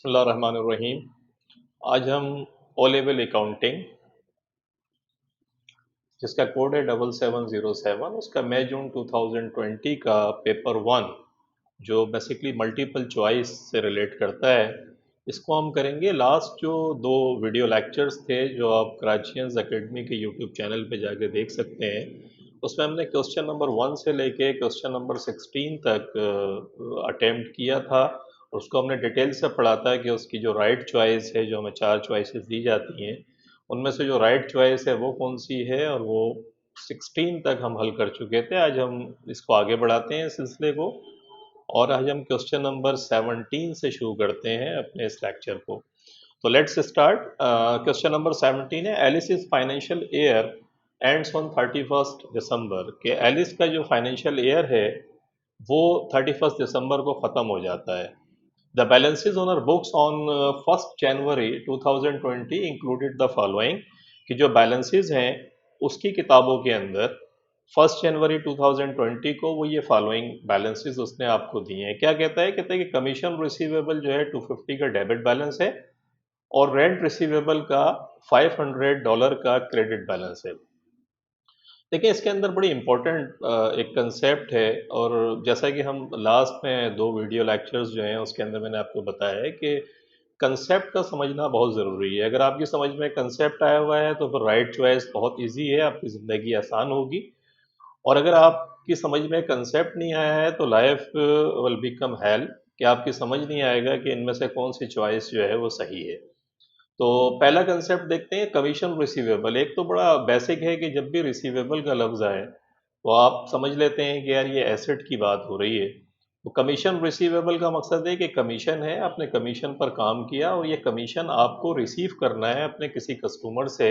बिस्मिल्लाहिर्रहमानिर्रहीम। आज हम ओ लेवल अकाउंटिंग, जिसका कोड है 7707, उसका मई जून 2020 का पेपर 1, जो बेसिकली मल्टीपल चॉइस से रिलेट करता है, इसको हम करेंगे। लास्ट जो दो वीडियो लेक्चर्स थे, जो आप कराचियंस एकेडमी के यूट्यूब चैनल पे जाके देख सकते हैं, उसमें हमने क्वेश्चन नंबर 1 से लेके क्वेश्चन नंबर 16 तक अटेम्प्ट किया था। उसको हमने डिटेल से पढ़ा था कि उसकी जो राइट चॉइस है, जो हमें 4 चॉइसेस दी जाती हैं, उनमें से जो राइट चॉइस है वो कौन सी है, और वो 16 तक हम हल कर चुके थे। आज हम इसको आगे बढ़ाते हैं सिलसिले को, और आज हम क्वेश्चन नंबर 17 से शुरू करते हैं अपने इस लेक्चर को। तो लेट्स स्टार्ट। क्वेश्चन नंबर 17 है, Alice is financial year ends on 31 December. के एलिस का जो फाइनेंशियल ईयर है वो 31 दिसंबर को ख़त्म हो जाता है। The balances on our books on 1 January 2020 included the following, कि जो बैलेंसेज हैं उसकी किताबों के अंदर 1 जनवरी 2020 को वो ये फॉलोइंग बैलेंसेज उसने आपको दिए हैं। क्या कहता है? कहता है कि कमीशन रिसीवेबल जो है 250 का डेबिट बैलेंस है, और रेंट रिसीवेबल का $500 का क्रेडिट बैलेंस है। देखिए, इसके अंदर बड़ी इंपॉर्टेंट एक कंसेप्ट है, और जैसा कि हम लास्ट में दो वीडियो लेक्चर्स जो हैं उसके अंदर मैंने आपको बताया है कि कंसेप्ट का समझना बहुत ज़रूरी है। अगर आपकी समझ में कंसेप्ट आया हुआ है तो फिर राइट चॉइस बहुत इजी है, आपकी ज़िंदगी आसान होगी। और अगर आपकी समझ में कंसेप्ट नहीं आया है तो लाइफ विल बिकम हेल, कि आपकी समझ नहीं आएगा कि इनमें से कौन सी चॉइस जो है वो सही है। तो पहला कंसेप्ट देखते हैं, कमीशन रिसीवेबल। एक तो बड़ा बेसिक है कि जब भी रिसीवेबल का लफ्ज़ आए तो आप समझ लेते हैं कि यार ये एसेट की बात हो रही है। तो कमीशन रिसीवेबल का मकसद है कि कमीशन है, आपने कमीशन पर काम किया और ये कमीशन आपको रिसीव करना है अपने किसी कस्टमर से,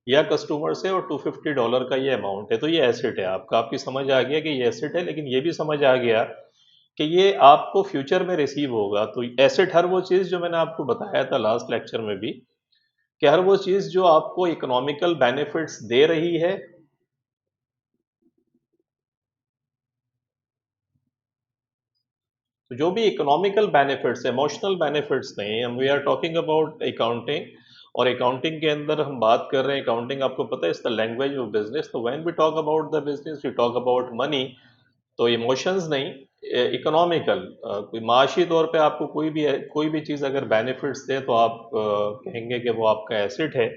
या कस्टमर से, और $250 का ये अमाउंट है। तो ये एसेट है आपका। आपकी समझ आ गया कि ये एसेट है, लेकिन ये भी समझ आ गया कि ये आपको फ्यूचर में रिसीव होगा। तो एसेट हर वो चीज़ जो मैंने आपको बताया था लास्ट लेक्चर में भी, कि हर वो चीज़ जो आपको इकोनॉमिकल बेनिफिट्स दे रही है। तो जो भी इकोनॉमिकल बेनिफिट्स, इमोशनल बेनिफिट्स नहीं, हम we are talking about accounting. और अकाउंटिंग के अंदर हम बात कर रहे हैं, अकाउंटिंग आपको पता है is the language of business. तो when we talk about the business we talk about money. तो इमोशंस नहीं, इकोनॉमिकल, कोई माशी तौर पे आपको कोई भी चीज़ अगर बेनिफिट्स दे तो आप कहेंगे कि वो आपका एसेट है।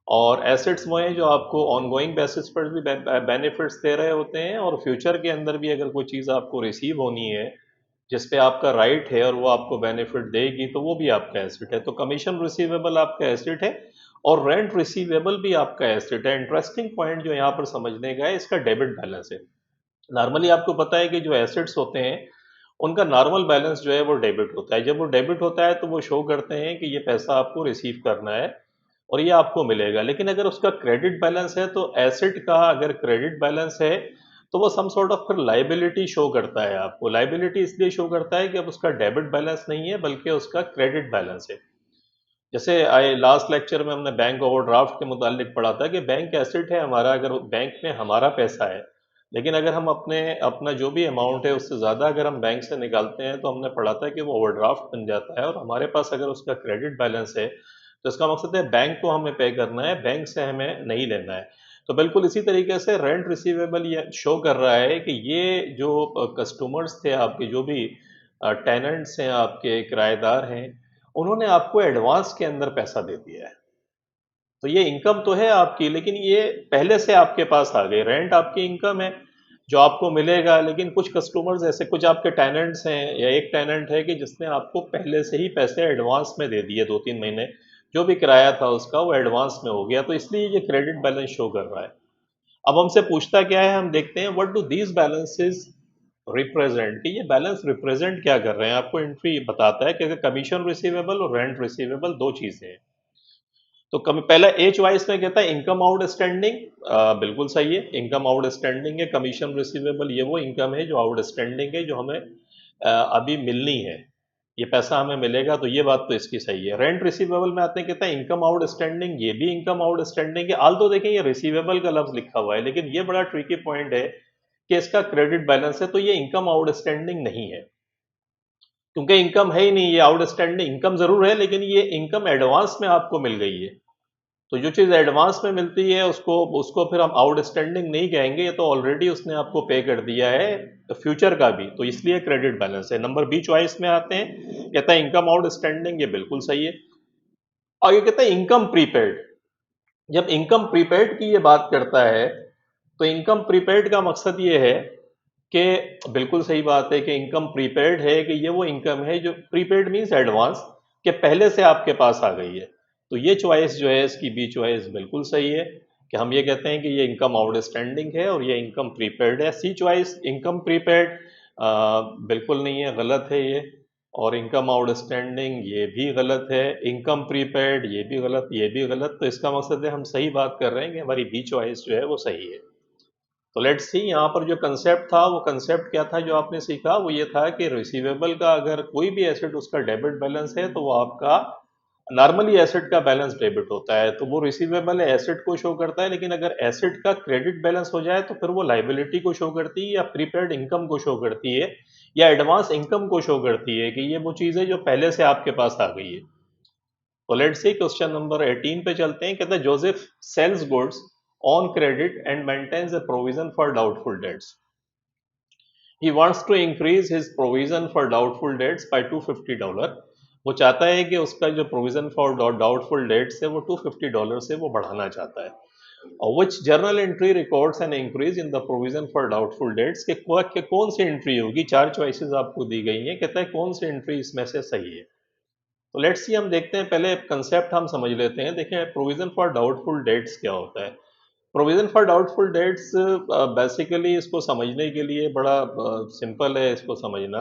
और एसेट्स वो हैं जो आपको ऑनगोइंग बेसिस पर भी बेनिफिट्स दे रहे होते हैं, और फ्यूचर के अंदर भी अगर कोई चीज़ आपको रिसीव होनी है जिस पे आपका राइट है और वो आपको बेनिफिट देगी, तो वो भी आपका एसेट है। तो कमीशन रिसीवेबल आपका एसेट है, और रेंट रिसीवेबल भी आपका एसेट है। इंटरेस्टिंग पॉइंट जो यहाँ पर समझने का है, इसका डेबिट बैलेंस है। नॉर्मली आपको पता है कि जो एसेट्स होते हैं उनका नॉर्मल बैलेंस जो है वो डेबिट होता है। जब वो डेबिट होता है तो वो शो करते हैं कि ये पैसा आपको रिसीव करना है और ये आपको मिलेगा। लेकिन अगर उसका क्रेडिट बैलेंस है, तो एसेट का अगर क्रेडिट बैलेंस है तो वो सम सॉर्ट ऑफ फिर लाइबिलिटी शो करता है आपको। लाइबिलिटी इसलिए शो करता है कि अब उसका डेबिट बैलेंस नहीं है बल्कि उसका क्रेडिट बैलेंस है। जैसे आई लास्ट लेक्चर में हमने बैंक ओवरड्राफ्ट के मुतालिक पढ़ा था कि बैंक एसेट है हमारा, अगर बैंक में हमारा पैसा है। लेकिन अगर हम अपना जो भी अमाउंट है उससे ज़्यादा अगर हम बैंक से निकालते हैं तो हमने पढ़ा था कि वो ओवरड्राफ्ट बन जाता है, और हमारे पास अगर उसका क्रेडिट बैलेंस है तो इसका मकसद है बैंक को हमें पे करना है, बैंक से हमें नहीं लेना है। तो बिल्कुल इसी तरीके से रेंट रिसीवेबल ये शो कर रहा है कि ये जो कस्टमर्स थे आपके, जो भी टेनेंट्स हैं आपके, किराएदार हैं, उन्होंने आपको एडवांस के अंदर पैसा दे दिया है। तो ये इनकम तो है आपकी, लेकिन ये पहले से आपके पास आ गई। रेंट आपकी इनकम है जो आपको मिलेगा, लेकिन कुछ कस्टमर्स ऐसे, कुछ आपके टेनेंट्स हैं, या एक टेनेंट है कि जिसने आपको पहले से ही पैसे एडवांस में दे दिए, 2-3 महीने जो भी किराया था उसका वो एडवांस में हो गया। तो इसलिए ये क्रेडिट बैलेंस शो कर रहा है। अब हमसे पूछता क्या है, हम देखते हैं what do these balances represent, कि ये बैलेंस रिप्रेजेंट क्या कर रहे हैं। आपको एंट्री बताता है कि कमीशन रिसीवेबल और रेंट रिसीवेबल दो चीजें हैं। तो पहला ए चॉइस में कहता है इनकम आउटस्टैंडिंग। बिल्कुल सही है, इनकम आउटस्टैंडिंग है। कमीशन रिसीवेबल ये वो इनकम है जो आउटस्टैंडिंग है, जो हमें अभी मिलनी है, ये पैसा हमें मिलेगा। तो ये बात तो इसकी सही है। रेंट रिसीवेबल में आते हैं, कहता है इनकम आउटस्टैंडिंग, ये भी इनकम आउटस्टैंडिंग है। आल तो देखें ये रिसीवेबल का लफ्ज लिखा हुआ है, लेकिन ये बड़ा ट्रिकी पॉइंट है कि इसका क्रेडिट बैलेंस है, तो ये इनकम आउटस्टैंडिंग नहीं है। क्योंकि इनकम है ही नहीं, ये आउटस्टैंडिंग इनकम जरूर है लेकिन ये इनकम एडवांस में आपको मिल गई है। तो जो चीज़ एडवांस में मिलती है उसको उसको फिर हम आउटस्टैंडिंग नहीं कहेंगे, ये तो ऑलरेडी उसने आपको पे कर दिया है फ्यूचर का भी, तो इसलिए क्रेडिट बैलेंस है। नंबर बी चॉइस में आते हैं, कहता है इनकम आउटस्टैंडिंग, ये बिल्कुल सही है। आगे कहता है इनकम प्रीपेड। जब इनकम प्रीपेड की ये बात करता है तो इनकम प्रीपेड का मकसद ये है कि बिल्कुल सही बात है कि इनकम प्रीपेड है कि ये वो इनकम है जो प्रीपेड मीन्स एडवांस, के पहले से आपके पास आ गई है। तो ये चॉइस जो है इसकी बी चॉइस बिल्कुल सही है कि हम ये कहते हैं कि ये इनकम आउटस्टैंडिंग है और ये इनकम प्रीपेड है। सी चॉइस इनकम प्रीपेड बिल्कुल नहीं है, गलत है ये। और इनकम आउटस्टैंडिंग ये भी गलत है, इनकम प्रीपेड ये भी गलत, ये भी गलत। तो इसका मकसद है हम सही बात कर रहे हैं कि हमारी बी चॉइस जो है वो सही है। तो लेट्स सी यहाँ पर जो कंसेप्ट था, वो कंसेप्ट क्या था जो आपने सीखा, वो ये था कि रिसीवेबल का अगर कोई भी एसेट उसका डेबिट बैलेंस है तो वो आपका नॉर्मली एसेट का बैलेंस डेबिट होता है, तो वो रिसीवेबल एसेट को शो करता है। लेकिन अगर एसेट का क्रेडिट बैलेंस हो जाए तो फिर वो लाइबिलिटी को शो करती है या प्रीपेड इनकम को शो करती है या एडवांस इनकम को शो करती है कि ये वो चीज़ है जो पहले से आपके पास आ गई है। तो लेट्स सी क्वेश्चन नंबर 18 पे चलते हैं। कहता है Joseph sells goods on credit and maintains a provision for doubtful debts. He wants to increase his provision for doubtful debts by $250। वो चाहता है कि उसका जो प्रोविजन फॉर डाउटफुल डेट्स है वो $250 से वो बढ़ाना चाहता है। Which journal entry records an increase in the provision for doubtful debts के कौन सी एंट्री होगी। चार चॉइसेस आपको दी गई हैं, कहता है कौन सी एंट्री इसमें से सही है। तो लेट्स सी, हम देखते हैं, पहले कंसेप्ट हम समझ लेते हैं। देखें प्रोविजन फॉर डाउटफुल डेट्स क्या होता है। Provision for doubtful dates basically इसको समझने के लिए बड़ा सिंपल है इसको समझना,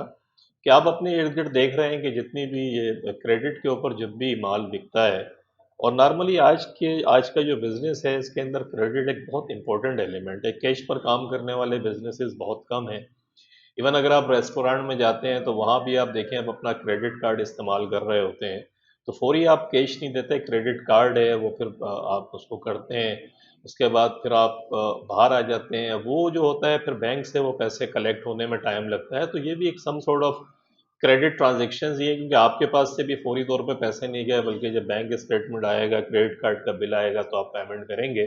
कि आप अपने इर्द गिर्द देख रहे हैं कि जितनी भी ये क्रेडिट के ऊपर जब भी माल बिकता है, और नॉर्मली आज का जो बिजनेस है इसके अंदर क्रेडिट एक बहुत इंपॉर्टेंट एलिमेंट है। कैश पर काम करने वाले बिजनेसेस बहुत कम हैं। इवन अगर आप रेस्टोरेंट में जाते हैं तो वहाँ भी आप देखें आप अपना क्रेडिट कार्ड इस्तेमाल कर रहे होते हैं, तो फौरी आप कैश नहीं देते, क्रेडिट कार्ड है वो, फिर आप उसको करते हैं। उसके बाद फिर आप बाहर आ जाते हैं, वो जो होता है फिर बैंक से वो पैसे कलेक्ट होने में टाइम लगता है। तो ये भी एक some sort of credit transaction ही है, क्योंकि आपके पास से भी फौरी तौर पे पैसे नहीं गए, बल्कि जब बैंक स्टेटमेंट आएगा, क्रेडिट कार्ड का बिल आएगा तो आप पेमेंट करेंगे।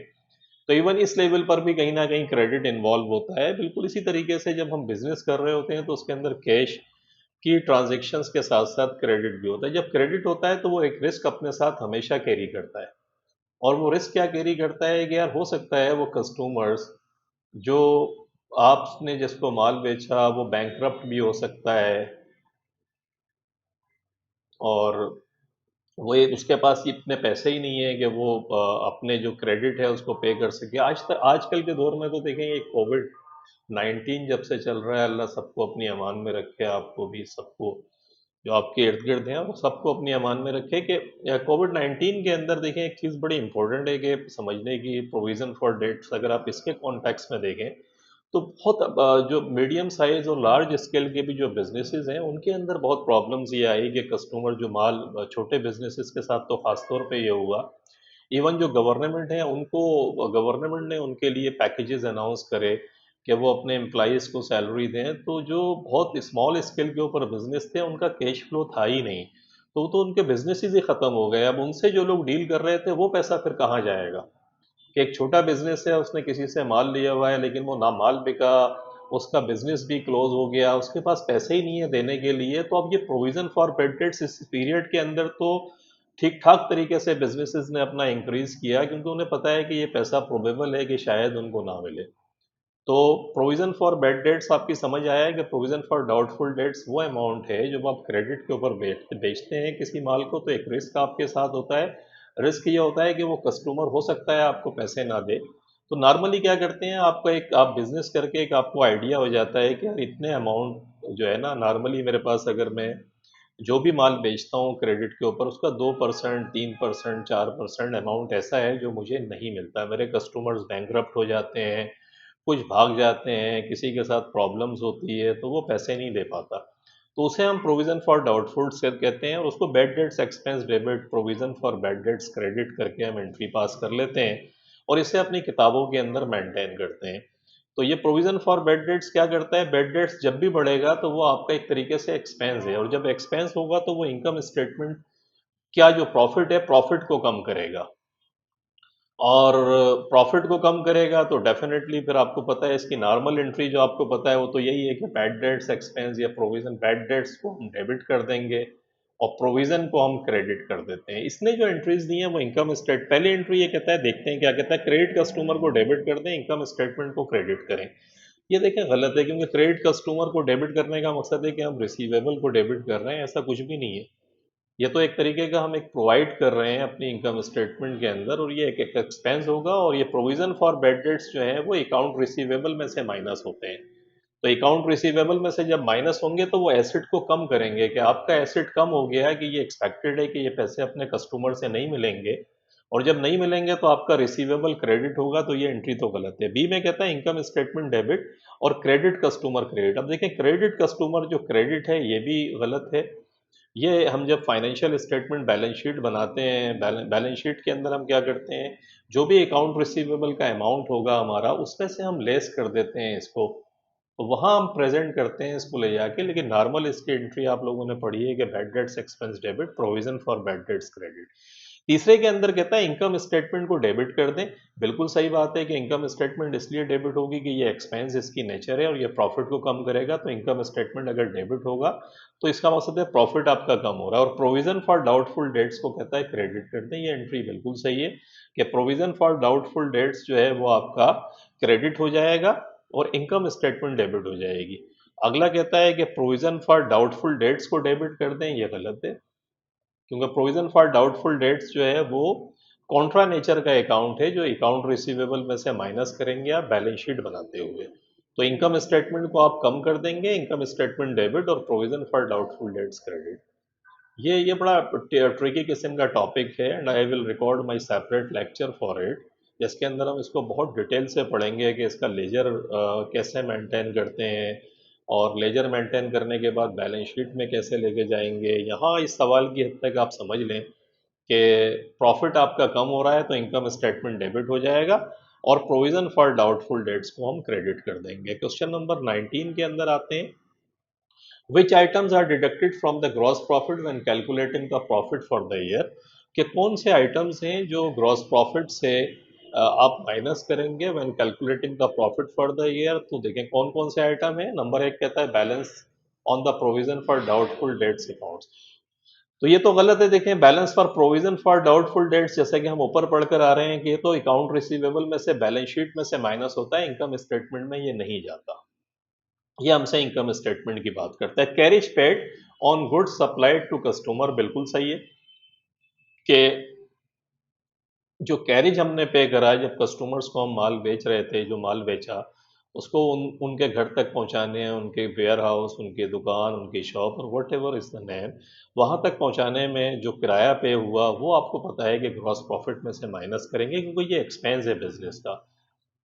तो इवन इस लेवल पर भी कहीं ना कहीं क्रेडिट इन्वॉल्व होता है। बिल्कुल इसी तरीके से जब हम बिजनेस कर रहे होते हैं तो उसके अंदर कैश की ट्रांजेक्शन्स के साथ साथ क्रेडिट भी होता है। जब क्रेडिट होता है तो वो एक रिस्क अपने साथ हमेशा कैरी करता है। और वो रिस्क क्या कैरी करता है कि यार हो सकता है वो कस्टमर्स जो आपने जिसको माल बेचा वो बैंकरप्ट भी हो सकता है, और वो एक उसके पास इतने पैसे ही नहीं है कि वो अपने जो क्रेडिट है उसको पे कर सके। आजकल के दौर में तो देखें, ये कोविड 19 जब से चल रहा है, अल्लाह सबको अपनी अमान में रखे, आपको भी, सबको जो आपके इर्द गिर्द हैं वो सबको अपनी अमान में रखे। कि कोविड 19 के अंदर देखें एक चीज़ बड़ी इंपॉर्टेंट है कि समझने की, प्रोविज़न फॉर डेट्स अगर आप इसके कॉन्टेक्स्ट में देखें तो बहुत जो मीडियम साइज और लार्ज स्केल के भी जो बिजनेसेस हैं उनके अंदर बहुत प्रॉब्लम्स ये आई कि कस्टमर जो माल छोटे बिजनेसेस के साथ तो खास तौर पे ये हुआ। इवन जो गवर्नमेंट है उनको, गवर्नमेंट ने उनके लिए पैकेजेस अनाउंस करे कि वो अपने एम्प्लॉयज़ को सैलरी दें, तो जो बहुत स्मॉल स्केल के ऊपर बिजनेस थे उनका कैश फ्लो था ही नहीं, तो उनके बिजनेसेस ही ख़त्म हो गए। अब उनसे जो लोग डील कर रहे थे वो पैसा फिर कहाँ जाएगा। कि एक छोटा बिजनेस है, उसने किसी से माल लिया हुआ है लेकिन वो ना माल बिका, उसका बिजनेस भी क्लोज हो गया, उसके पास पैसे ही नहीं है देने के लिए। तो अब ये प्रोविजन फॉर बेड डेट्स इस पीरियड के अंदर तो ठीक ठाक तरीके से बिजनेसेस ने अपना इंक्रीज किया, क्योंकि उन्हें पता है कि ये पैसा प्रोबेबल है कि शायद उनको ना मिले। तो प्रोविजन फॉर बेड डेट्स आपकी समझ आया है कि प्रोविजन फॉर डाउटफुल डेट्स वो अमाउंट है जब आप क्रेडिट के ऊपर बेचते हैं किसी माल को, तो एक रिस्क आपके साथ होता है। रिस्क ये होता है कि वो कस्टमर हो सकता है आपको पैसे ना दे। तो नॉर्मली क्या करते हैं, आपका एक आप बिजनेस करके एक आपको आइडिया हो जाता है कि यार इतने अमाउंट जो है ना, नॉर्मली मेरे पास अगर मैं जो भी माल बेचता हूँ क्रेडिट के ऊपर उसका 2%, 3%, 4% अमाउंट ऐसा है जो मुझे नहीं मिलता। मेरे कस्टमर्स बैंकरप्ट हो जाते हैं, कुछ भाग जाते हैं, किसी के साथ प्रॉब्लम्स होती है तो वो पैसे नहीं दे पाता। तो उसे हम प्रोविज़न फॉर डाउटफुल से कहते हैं, और उसको bad debts expense debit, provision for bad debts credit करके हम एंट्री पास कर लेते हैं और इसे अपनी किताबों के अंदर मेंटेन करते हैं। तो ये प्रोविजन फॉर बैड डेट्स क्या करता है, बैड डेट्स जब भी बढ़ेगा तो वो आपका एक तरीके से एक्सपेंस है, और जब एक्सपेंस होगा तो वो इनकम स्टेटमेंट क्या जो प्रॉफिट है, प्रॉफिट को कम करेगा। और प्रॉफिट को कम करेगा तो डेफिनेटली फिर आपको पता है इसकी नॉर्मल एंट्री जो आपको पता है वो तो यही है कि बैड डेट्स एक्सपेंस या प्रोविजन, बैड डेट्स को हम डेबिट कर देंगे और प्रोविजन को हम क्रेडिट कर देते हैं। इसने जो एंट्रीज दी हैं वो इनकम स्टेट, पहली एंट्री ये कहता है, देखते हैं क्या कहता है, क्रेडिट कस्टमर को डेबिट कर दें, इनकम स्टेटमेंट को क्रेडिट करें। ये देखें गलत है, क्योंकि क्रेडिट कस्टमर को डेबिट करने का मकसद है कि हम रिसीवेबल को डेबिट कर रहे हैं, ऐसा कुछ भी नहीं है। ये तो एक तरीके का हम एक प्रोवाइड कर रहे हैं अपनी इनकम स्टेटमेंट के अंदर, और ये एक एक्सपेंस होगा, और ये प्रोविजन फॉर बैड डेट्स जो है वो अकाउंट रिसीवेबल में से माइनस होते हैं। तो अकाउंट रिसीवेबल में से जब माइनस होंगे तो वो एसेट को कम करेंगे, कि आपका एसेट कम हो गया है, कि ये एक्सपेक्टेड है कि ये पैसे अपने कस्टमर से नहीं मिलेंगे, और जब नहीं मिलेंगे तो आपका रिसीवेबल क्रेडिट होगा, तो ये एंट्री तो गलत है। बी में कहता है इनकम स्टेटमेंट डेबिट और क्रेडिट कस्टमर क्रेडिट। अब देखें क्रेडिट कस्टमर जो क्रेडिट है ये भी गलत है। ये हम जब फाइनेंशियल स्टेटमेंट बैलेंस शीट बनाते हैं, बैलेंस शीट के अंदर हम क्या करते हैं, जो भी अकाउंट रिसीवेबल का अमाउंट होगा हमारा, उसमें से हम लेस कर देते हैं इसको, तो वहाँ हम प्रेजेंट करते हैं इसको ले जाके। लेकिन नॉर्मल इसकी एंट्री आप लोगों ने पढ़ी है कि bad debts expense debit, provision for bad debts credit. तीसरे के अंदर कहता है इनकम स्टेटमेंट को डेबिट कर दें। बिल्कुल सही बात है कि इनकम स्टेटमेंट इसलिए डेबिट होगी कि ये एक्सपेंस इसकी नेचर है और ये प्रॉफिट को कम करेगा, तो इनकम स्टेटमेंट अगर डेबिट होगा तो इसका मतलब है प्रॉफिट आपका कम हो रहा है। और प्रोविजन फॉर डाउटफुल डेट्स को कहता है क्रेडिट कर दें। ये एंट्री बिल्कुल सही है कि प्रोविजन फॉर डाउटफुल डेट्स जो है वो आपका क्रेडिट हो जाएगा और इनकम स्टेटमेंट डेबिट हो जाएगी। अगला कहता है कि प्रोविजन फॉर डाउटफुल डेट्स को डेबिट कर दें। ये गलत है, क्योंकि प्रोविजन फॉर डाउटफुल डेट्स जो है वो कॉन्ट्रा नेचर का अकाउंट है, जो अकाउंट रिसीवेबल में से माइनस करेंगे आप बैलेंस शीट बनाते हुए। तो इनकम स्टेटमेंट को आप कम कर देंगे, इनकम स्टेटमेंट डेबिट और provision for doubtful dates credit. ये बड़ा ट्रिकी किस्म का टॉपिक है, and I will record my separate lecture for it, जिसके अंदर हम इसको बहुत डिटेल से पढ़ेंगे कि इसका लेजर कैसे मेंटेन करते हैं, और लेजर मेंटेन करने के बाद बैलेंस शीट में कैसे लेके जाएंगे। यहाँ इस सवाल की हद तक आप समझ लें कि प्रॉफिट आपका कम हो रहा है तो इनकम स्टेटमेंट डेबिट हो जाएगा और प्रोविजन फॉर डाउटफुल डेट्स को हम क्रेडिट कर देंगे। क्वेश्चन नंबर 19 के अंदर आते हैं, which items are deducted from the gross profit when calculating the profit for the year। कि कौन से आइटम्स हैं जो ग्रॉस प्रॉफिट से आप माइनस करेंगे when calculating the profit for the year. तो देखें कौन कौन से आइटम है। नंबर एक कहता है balance on the provision for doubtful dates accounts. तो ये तो गलत है। देखें balance for provision for doubtful dates, जैसे कि हम ऊपर पढ़कर आ रहे हैं कि ये तो अकाउंट रिसीवेबल में से बैलेंस शीट में से माइनस होता है, इनकम स्टेटमेंट में ये नहीं जाता। ये हमसे इनकम स्टेटमेंट की बात करता है। Carriage paid on goods supplied to customer, बिल्कुल सही है कि जो कैरिज हमने पे करा जब कस्टमर्स को हम माल बेच रहे थे, जो माल बेचा उसको उनके घर तक पहुंचाने, उनके वेयर हाउस, उनकी दुकान, उनकी शॉप और what ever is the name, वहाँ तक पहुंचाने में जो किराया पे हुआ वो आपको पता है कि ग्रॉस प्रॉफिट में से माइनस करेंगे, क्योंकि ये एक्सपेंस है बिजनेस का।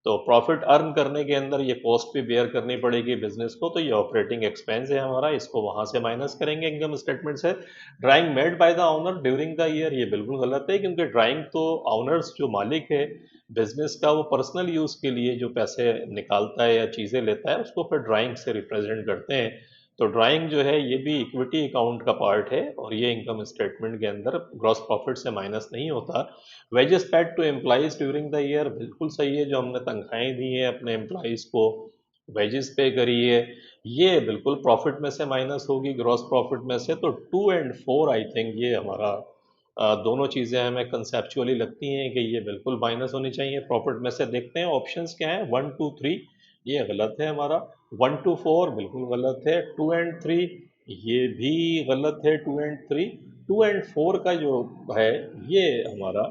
तो प्रॉफिट अर्न करने के अंदर ये कॉस्ट भी बेयर करनी पड़ेगी बिजनेस को, तो ये ऑपरेटिंग एक्सपेंस है हमारा, इसको वहाँ से माइनस करेंगे इनकम स्टेटमेंट से। Drawing made by the owner during the year, ये बिल्कुल गलत है, क्योंकि ड्राइंग तो ऑनर्स जो मालिक है बिजनेस का वो पर्सनल यूज़ के लिए जो पैसे निकालता है या चीज़ें लेता है उसको फिर ड्राइंग से रिप्रेजेंट करते हैं। तो ड्राइंग जो है ये भी इक्विटी अकाउंट का पार्ट है और ये इनकम स्टेटमेंट के अंदर ग्रॉस प्रॉफिट से माइनस नहीं होता। Wages paid to employees during the year, बिल्कुल सही है, जो हमने तनख्वाहें दी हैं अपने एम्प्लॉइज को, वेजेस पे करी है, ये बिल्कुल प्रॉफिट में से माइनस होगी ग्रॉस प्रॉफिट में से। तो 2 और 4 आई थिंक ये हमारा दोनों चीज़ें हमें कंसेप्चुअली लगती हैं कि ये बिल्कुल माइनस होनी चाहिए प्रॉफिट में से। देखते हैं ऑप्शंस क्या है। 1 2 3 ये गलत है हमारा। 1 2 4 बिल्कुल गलत है। 2 और 3 ये भी गलत है। 2 और 3, 2 और 4 का जो है ये हमारा,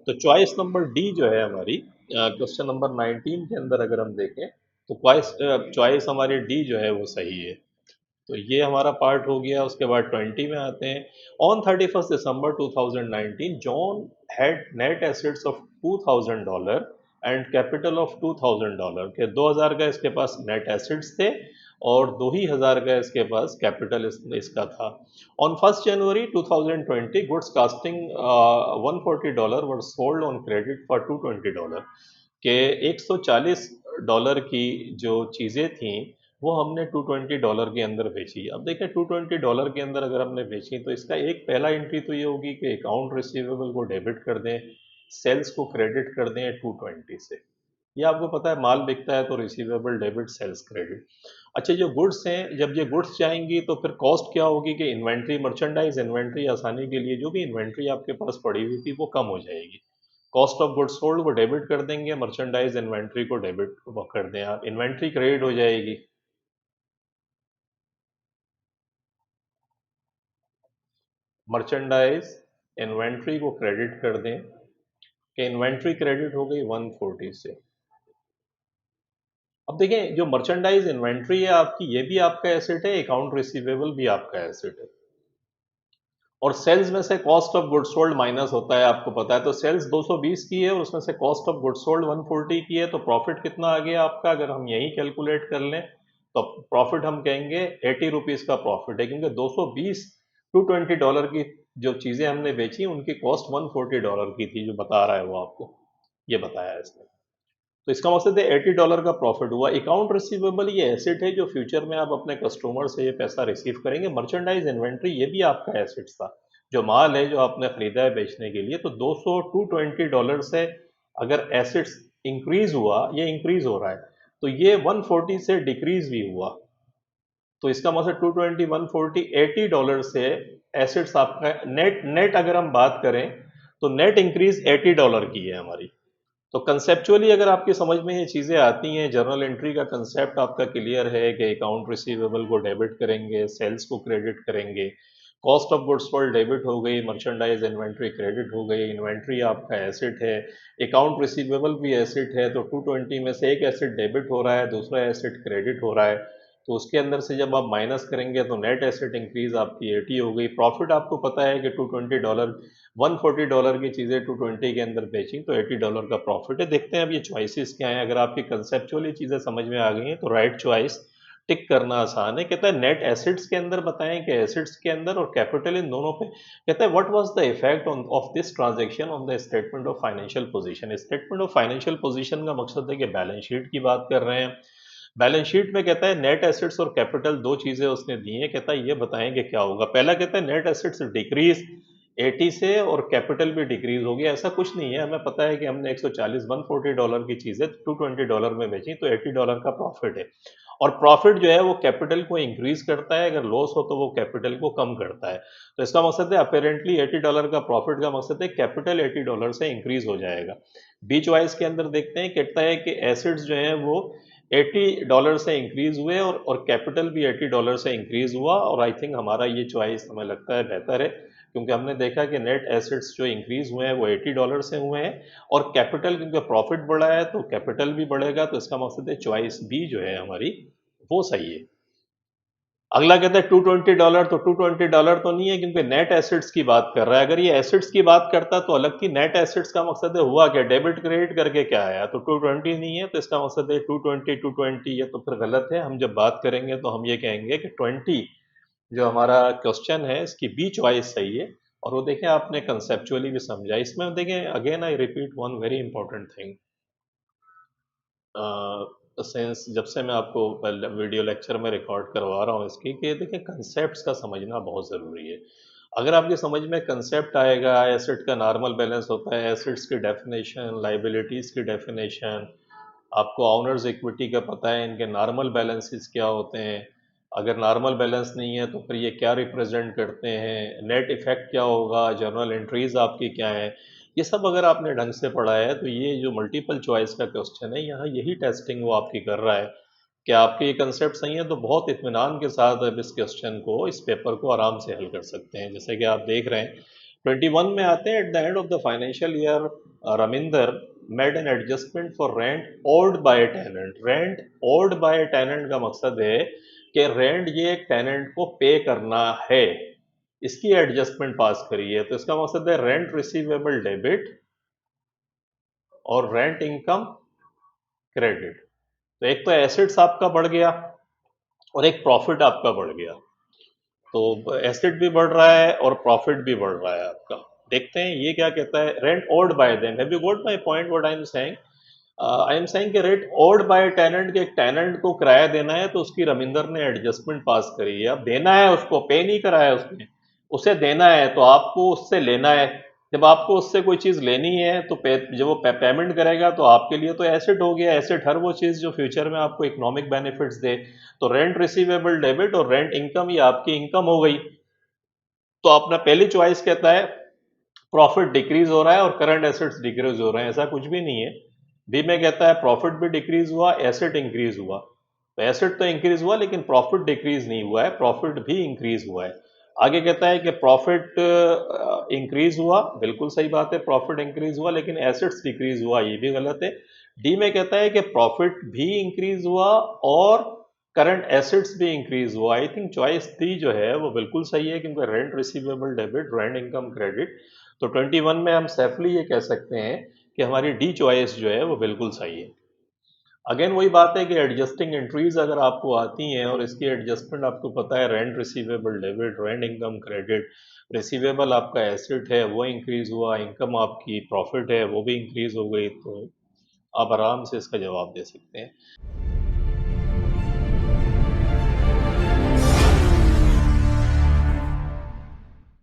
तो चॉइस नंबर डी जो है हमारी क्वेश्चन नंबर 19 के अंदर अगर हम देखें तो चॉइस हमारी डी जो है वो सही है। तो ये हमारा पार्ट हो गया। उसके बाद 20 में आते हैं। On 31 December 2019 John had net assets of $2000 and capital of $2000, के 2000 का इसके पास नेट एसेट्स थे और 2000 का इसके पास कैपिटल इसका था। On 1 January 2020 goods casting $140 were sold on credit for $220, के 140 डॉलर की जो चीज़ें थी वो हमने $220 के अंदर बेची। अब देखें $220 के अंदर अगर हमने बेची तो इसका एक पहला एंट्री तो ये होगी कि अकाउंट रिसीवेबल को डेबिट कर दें, सेल्स को क्रेडिट कर दें 220 से। ये आपको पता है माल बिकता है तो रिसीवेबल डेबिट सेल्स क्रेडिट। अच्छा जो गुड्स हैं, जब ये गुड्स जाएंगी तो फिर कॉस्ट क्या होगी कि इन्वेंट्री, मर्चेंडाइज इन्वेंट्री आसानी के लिए जो भी इन्वेंट्री आपके पास पड़ी हुई थी वो कम हो जाएगी। कॉस्ट ऑफ गुड्स सोल्ड को डेबिट कर देंगे, मर्चेंडाइज इन्वेंट्री को डेबिट कर दें आप, इन्वेंट्री क्रेडिट हो जाएगी। मर्चेंडाइज इन्वेंट्री को क्रेडिट कर दें कि इन्वेंट्री क्रेडिट हो गई 140 से। अब देखें जो मर्चेंडाइज इन्वेंट्री है आपकी, ये भी आपका एसेट है, अकाउंट रिसीवेबल भी आपका एसेट है। और सेल्स में से cost of goods sold minus होता है, आपको पता है। तो सेल्स 220 की है और उसमें से कॉस्ट ऑफ गुड्स सोल्ड 140 की है, तो प्रॉफिट कितना आ गया आपका? अगर हम यही कैलकुलेट कर लें तो प्रॉफिट हम कहेंगे 80 रुपीज़ का प्रॉफिट है, क्योंकि 220 $220 की जो चीज़ें हमने बेची उनकी कॉस्ट $140 की थी, जो बता रहा है वो आपको, ये बताया है इसने। तो इसका मकसद है $80 का प्रॉफिट हुआ। अकाउंट रिसीवेबल ये एसेट है जो फ्यूचर में आप अपने कस्टमर से ये पैसा रिसीव करेंगे। मर्चेंडाइज इन्वेंट्री ये भी आपका एसेट था, जो माल है जो आपने खरीदा है बेचने के लिए। तो 220 से अगर एसेट्स इंक्रीज हुआ, ये इंक्रीज हो रहा है, तो ये 140 से डिक्रीज भी हुआ। तो इसका मतलब 220 140 $80 से एसेट्स आपका नेट नेट अगर हम बात करें तो नेट इंक्रीज $80 की है हमारी। तो कंसेप्चुअली अगर आपकी समझ में ये चीज़ें आती हैं, जर्नल एंट्री का कंसेप्ट आपका क्लियर है कि अकाउंट रिसीवेबल को डेबिट करेंगे, सेल्स को क्रेडिट करेंगे, cost of goods sold debit हो गई, मर्चेंडाइज इन्वेंट्री क्रेडिट हो गई, इन्वेंट्री आपका एसेट है, अकाउंट रिसीवेबल भी एसेट है। तो 220 में से एक एसेट डेबिट हो रहा है, दूसरा एसेट क्रेडिट हो रहा है, तो उसके अंदर से जब आप माइनस करेंगे तो नेट एसेट इंक्रीज आपकी 80 हो गई। प्रॉफिट आपको पता है कि $220 $140 की चीज़ें 220 के अंदर बेची तो $80 का प्रॉफिट है। देखते हैं अब ये चॉइसेस क्या हैं। अगर आपकी कंसेप्चुअली चीज़ें समझ में आ गई हैं तो राइट चॉइस टिक करना आसान है। कहता है नेट एसेट्स के अंदर बताएं कि एसेट्स के अंदर और कैपिटल इन दोनों पे। कहता है what was the effect on off this transaction on the statement of financial position. Statement of financial position का मकसद है कि बैलेंस शीट की बात कर रहे हैं। बैलेंस शीट में कहता है नेट एसेट्स और कैपिटल दो चीजें उसने दी हैं। कहता है ये बताएंगे क्या होगा। पहला कहता है नेट एसेट्स डिक्रीज 80 से और कैपिटल भी डिक्रीज हो गया। ऐसा कुछ नहीं है, हमें पता है कि हमने 140 $140 की चीजें $220 में बेची तो $80 का प्रॉफिट है। और प्रॉफिट जो है वो कैपिटल को इंक्रीज करता है, अगर लॉस हो तो वो कैपिटल को कम करता है। तो इसका मकसद है अपेरेंटली $80 का प्रॉफिट का मकसद है कैपिटल $80 से इंक्रीज हो जाएगा। बी चॉइस के अंदर देखते हैं, कहता है कि एसेट्स जो है वो $80 से इंक्रीज हुए और कैपिटल भी $80 से इंक्रीज हुआ। और आई थिंक हमारा ये चॉइस हमें लगता है बेहतर है, क्योंकि हमने देखा कि नेट एसेट्स जो इंक्रीज हुए हैं वो $80 से हुए हैं और कैपिटल, क्योंकि प्रॉफिट बढ़ा है तो कैपिटल भी बढ़ेगा। तो इसका मकसद है चॉइस बी जो है हमारी वो सही है। अगला कहता है $220, तो $220 तो नहीं है, क्योंकि नेट एसेट्स की बात कर रहा है। अगर ये एसेट्स की बात करता तो अलग थी। नेट एसेट्स का मकसद है हुआ क्या, डेबिट क्रेडिट करके क्या आया, तो 220 नहीं है। तो इसका मकसद है 220 ये तो फिर गलत है। हम जब बात करेंगे तो हम ये कहेंगे कि 20 जो हमारा क्वेश्चन है इसकी बी चॉइस सही है। और वो देखें आपने कंसेप्चुअली भी समझा। इसमें देखें again I repeat one very important thing. Sense जब से मैं आपको वीडियो लेक्चर में रिकॉर्ड करवा रहा हूँ इसकी, कि देखिए कंसेप्ट का समझना बहुत ज़रूरी है। अगर आपके समझ में कंसेप्ट आएगा, एसेट का नॉर्मल बैलेंस होता है, एसेट्स की डेफिनेशन, लाइबिलिटीज़ की डेफिनेशन, आपको ऑनर्स इक्विटी का पता है, इनके नॉर्मल बैलेंसेस क्या होते हैं, अगर नॉर्मल बैलेंस नहीं है तो फिर ये क्या रिप्रेजेंट करते हैं, नेट इफ़ेक्ट क्या होगा, जर्नल एंट्रीज आपकी क्या है, ये सब अगर आपने ढंग से पढ़ा है तो ये जो मल्टीपल चॉइस का क्वेश्चन है यहाँ यही टेस्टिंग वो आपकी कर रहा है कि आपके ये कंसेप्ट सही है। तो बहुत इत्मीनान के साथ अब इस क्वेश्चन को, इस पेपर को आराम से हल कर सकते हैं। जैसे कि आप देख रहे हैं 21 में आते हैं, at the end of the financial year Ravinder made an adjustment for rent owed by tenant. Rent owed by tenant का मकसद है कि रेंट ये एक टेनेंट को पे करना है, इसकी एडजस्टमेंट पास करी है। तो इसका मकसद है रेंट रिसीवेबल डेबिट और रेंट इनकम क्रेडिट। तो एक तो एसेट्स आपका बढ़ गया और एक प्रॉफिट आपका बढ़ गया। तो एसेट भी बढ़ रहा है और प्रॉफिट भी बढ़ रहा है आपका। देखते हैं ये क्या कहता है, rent owed bye them. Have you got my point what I am saying? I am saying कि रेंट ओड बाय टेनेंट, के एक टेनेंट को किराया देना है तो उसकी रविंदर ने एडजस्टमेंट पास करी है, अब देना है उसको, पे नहीं करा है उसने, उसे देना है तो आपको उससे लेना है। जब आपको उससे कोई चीज़ लेनी है तो जब वो पेमेंट करेगा तो आपके लिए तो एसेट हो गया। एसेट हर वो चीज़ जो फ्यूचर में आपको इकोनॉमिक बेनिफिट्स दे। तो रेंट रिसीवेबल डेबिट और रेंट इनकम, ये आपकी इनकम हो गई। तो अपना पहली चॉइस कहता है प्रॉफिट डिक्रीज हो रहा है और करंट एसेट्स डिक्रीज हो रहे हैं, ऐसा कुछ भी नहीं है। बी में कहता है प्रॉफिट भी डिक्रीज हुआ, एसेट इंक्रीज हुआ। तो एसेट तो इंक्रीज हुआ लेकिन प्रॉफिट डिक्रीज नहीं हुआ है, प्रॉफिट भी इंक्रीज हुआ है। आगे कहता है कि प्रॉफिट इंक्रीज हुआ, बिल्कुल सही बात है, प्रॉफिट इंक्रीज हुआ लेकिन एसेट्स डिक्रीज हुआ, ये भी गलत है। डी में कहता है कि प्रॉफिट भी इंक्रीज हुआ और करंट एसेट्स भी इंक्रीज हुआ। आई थिंक चॉइस डी जो है वो बिल्कुल सही है, क्योंकि rent receivable debit, rent income credit. तो 21 में हम सेफली ये कह सकते हैं कि हमारी डी चॉइस जो है वो बिल्कुल सही है। अगेन वही बात है कि एडजस्टिंग एंट्रीज अगर आपको आती हैं और इसकी एडजस्टमेंट आपको पता है, rent receivable debit, rent income credit, receivable आपका एसेट है वो इंक्रीज हुआ, इनकम आपकी प्रॉफिट है वो भी इंक्रीज हो गई, तो आप आराम से इसका जवाब दे सकते हैं।